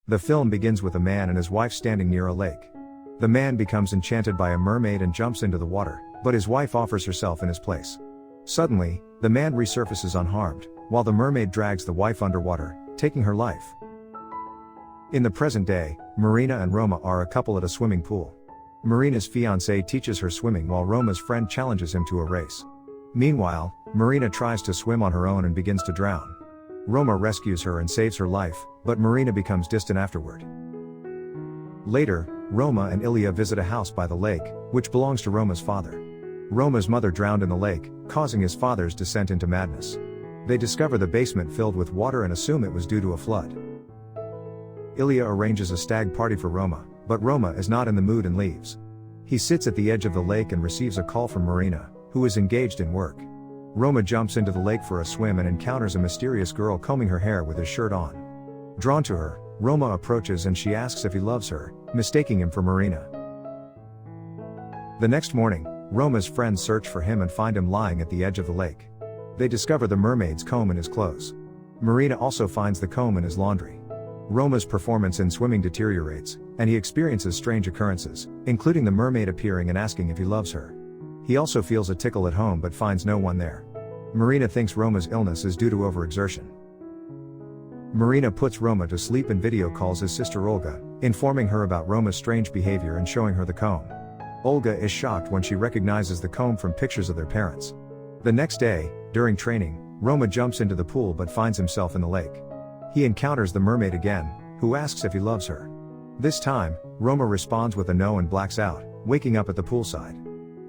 The film begins with a man and his wife standing near a lake. The man becomes enchanted by a mermaid and jumps into the water, but his wife offers herself in his place. Suddenly, the man resurfaces unharmed, while the mermaid drags the wife underwater, taking her life. In the present day, Marina and Roma are a couple at a swimming pool. Marina's fiancé teaches her swimming while Roma's friend challenges him to a race. Meanwhile, Marina tries to swim on her own and begins to drown. Roma rescues her and saves her life, but Marina becomes distant afterward. Later, Roma and Ilya visit a house by the lake, which belongs to Roma's father. Roma's mother drowned in the lake, causing his father's descent into madness. They discover the basement filled with water and assume it was due to a flood. Ilya arranges a stag party for Roma, but Roma is not in the mood and leaves. He sits at the edge of the lake and receives a call from Marina, who is engaged in work. Roma jumps into the lake for a swim and encounters a mysterious girl combing her hair with his shirt on. Drawn to her, Roma approaches and she asks if he loves her, mistaking him for Marina. The next morning, Roma's friends search for him and find him lying at the edge of the lake. They discover the mermaid's comb in his clothes. Marina also finds the comb in his laundry. Roma's performance in swimming deteriorates, and he experiences strange occurrences, including the mermaid appearing and asking if he loves her. He also feels a tickle at home but finds no one there. Marina thinks Roma's illness is due to overexertion. Marina puts Roma to sleep and video calls his sister Olga, informing her about Roma's strange behavior and showing her the comb. Olga is shocked when she recognizes the comb from pictures of their parents. The next day, during training, Roma jumps into the pool but finds himself in the lake. He encounters the mermaid again, who asks if he loves her. This time, Roma responds with a no and blacks out, waking up at the poolside.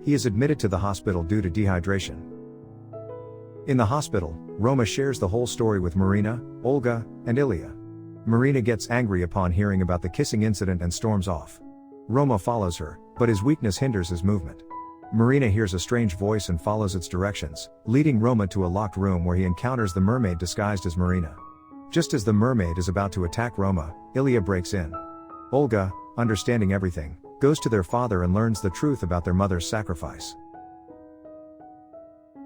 He is admitted to the hospital due to dehydration. In the hospital, Roma shares the whole story with Marina, Olga, and Ilya. Marina gets angry upon hearing about the kissing incident and storms off. Roma follows her, but his weakness hinders his movement. Marina hears a strange voice and follows its directions, leading Roma to a locked room where he encounters the mermaid disguised as Marina. Just as the mermaid is about to attack Roma, Ilya breaks in. Olga, understanding everything, goes to their father and learns the truth about their mother's sacrifice.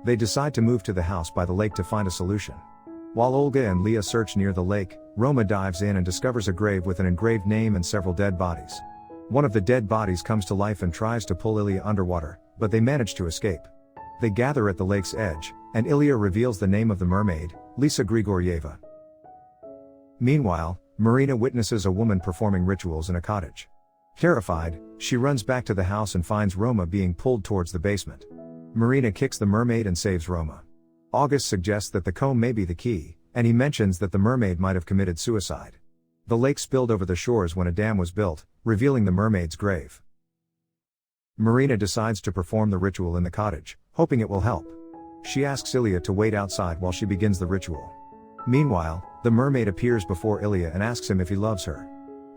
They decide to move to the house by the lake to find a solution. While Olga and Leah search near the lake, Roma dives in and discovers a grave with an engraved name and several dead bodies. One of the dead bodies comes to life and tries to pull Ilya underwater, but they manage to escape. They gather at the lake's edge, and Ilya reveals the name of the mermaid, Lisa Grigorieva. Meanwhile, Marina witnesses a woman performing rituals in a cottage. Terrified, she runs back to the house and finds Roma being pulled towards the basement. Marina kicks the mermaid and saves Roma. August suggests that the comb may be the key, and he mentions that the mermaid might have committed suicide. The lake spilled over the shores when a dam was built, revealing the mermaid's grave. Marina decides to perform the ritual in the cottage, hoping it will help. She asks Ilya to wait outside while she begins the ritual. Meanwhile, the mermaid appears before Ilya and asks him if he loves her.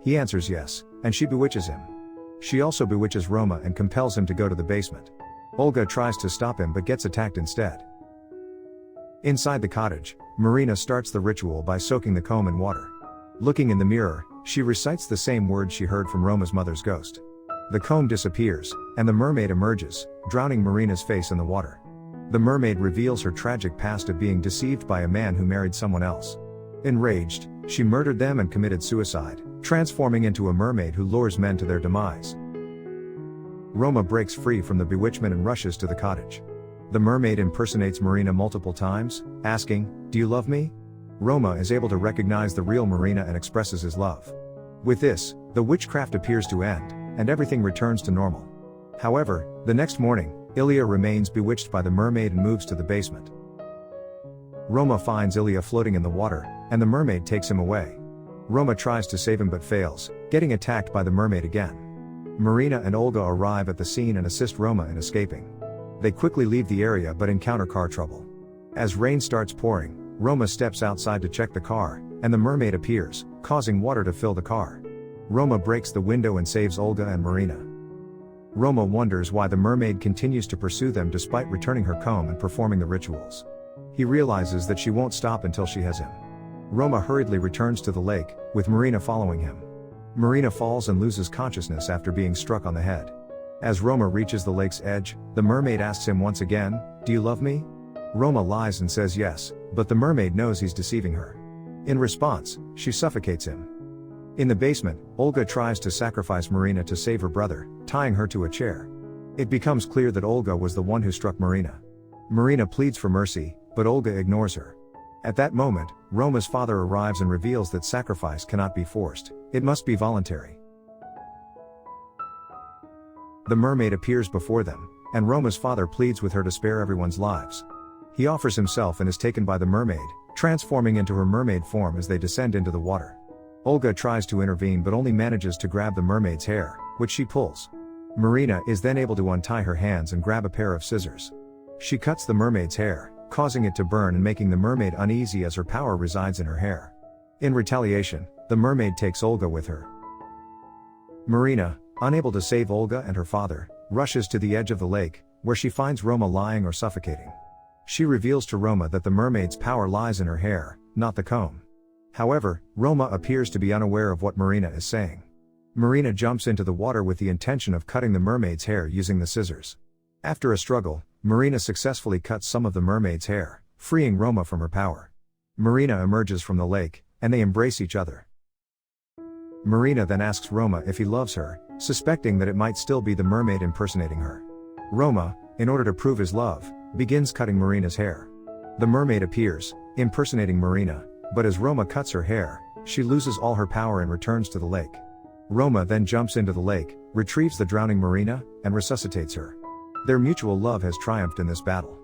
He answers yes, and she bewitches him. She also bewitches Roma and compels him to go to the basement. Olga tries to stop him but gets attacked instead. Inside the cottage, Marina starts the ritual by soaking the comb in water. Looking in the mirror, she recites the same words she heard from Roma's mother's ghost. The comb disappears, and the mermaid emerges, drowning Marina's face in the water. The mermaid reveals her tragic past of being deceived by a man who married someone else. Enraged, she murdered them and committed suicide, transforming into a mermaid who lures men to their demise. Roma breaks free from the bewitchment and rushes to the cottage. The mermaid impersonates Marina multiple times, asking, "Do you love me?" Roma is able to recognize the real Marina and expresses his love. With this, the witchcraft appears to end, and everything returns to normal. However, the next morning, Ilya remains bewitched by the mermaid and moves to the basement. Roma finds Ilya floating in the water, and the mermaid takes him away. Roma tries to save him but fails, getting attacked by the mermaid again. Marina and Olga arrive at the scene and assist Roma in escaping. They quickly leave the area but encounter car trouble. As rain starts pouring, Roma steps outside to check the car, and the mermaid appears, causing water to fill the car. Roma breaks the window and saves Olga and Marina. Roma wonders why the mermaid continues to pursue them despite returning her comb and performing the rituals. He realizes that she won't stop until she has him. Roma hurriedly returns to the lake, with Marina following him. Marina falls and loses consciousness after being struck on the head. As Roma reaches the lake's edge, the mermaid asks him once again, "Do you love me?" Roma lies and says yes, but the mermaid knows he's deceiving her. In response, she suffocates him. In the basement, Olga tries to sacrifice Marina to save her brother, tying her to a chair. It becomes clear that Olga was the one who struck Marina. Marina pleads for mercy, but Olga ignores her. At that moment, Roma's father arrives and reveals that sacrifice cannot be forced, it must be voluntary. The mermaid appears before them, and Roma's father pleads with her to spare everyone's lives. He offers himself and is taken by the mermaid, transforming into her mermaid form as they descend into the water. Olga tries to intervene but only manages to grab the mermaid's hair, which she pulls. Marina is then able to untie her hands and grab a pair of scissors. She cuts the mermaid's hair, causing it to burn and making the mermaid uneasy as her power resides in her hair. In retaliation, the mermaid takes Olga with her. Marina, unable to save Olga and her father, rushes to the edge of the lake, where she finds Roma lying or suffocating. She reveals to Roma that the mermaid's power lies in her hair, not the comb. However, Roma appears to be unaware of what Marina is saying. Marina jumps into the water with the intention of cutting the mermaid's hair using the scissors. After a struggle, Marina successfully cuts some of the mermaid's hair, freeing Roma from her power. Marina emerges from the lake, and they embrace each other. Marina then asks Roma if he loves her, suspecting that it might still be the mermaid impersonating her. Roma, in order to prove his love, begins cutting Marina's hair. The mermaid appears, impersonating Marina, but as Roma cuts her hair, she loses all her power and returns to the lake. Roma then jumps into the lake, retrieves the drowning Marina, and resuscitates her. Their mutual love has triumphed in this battle.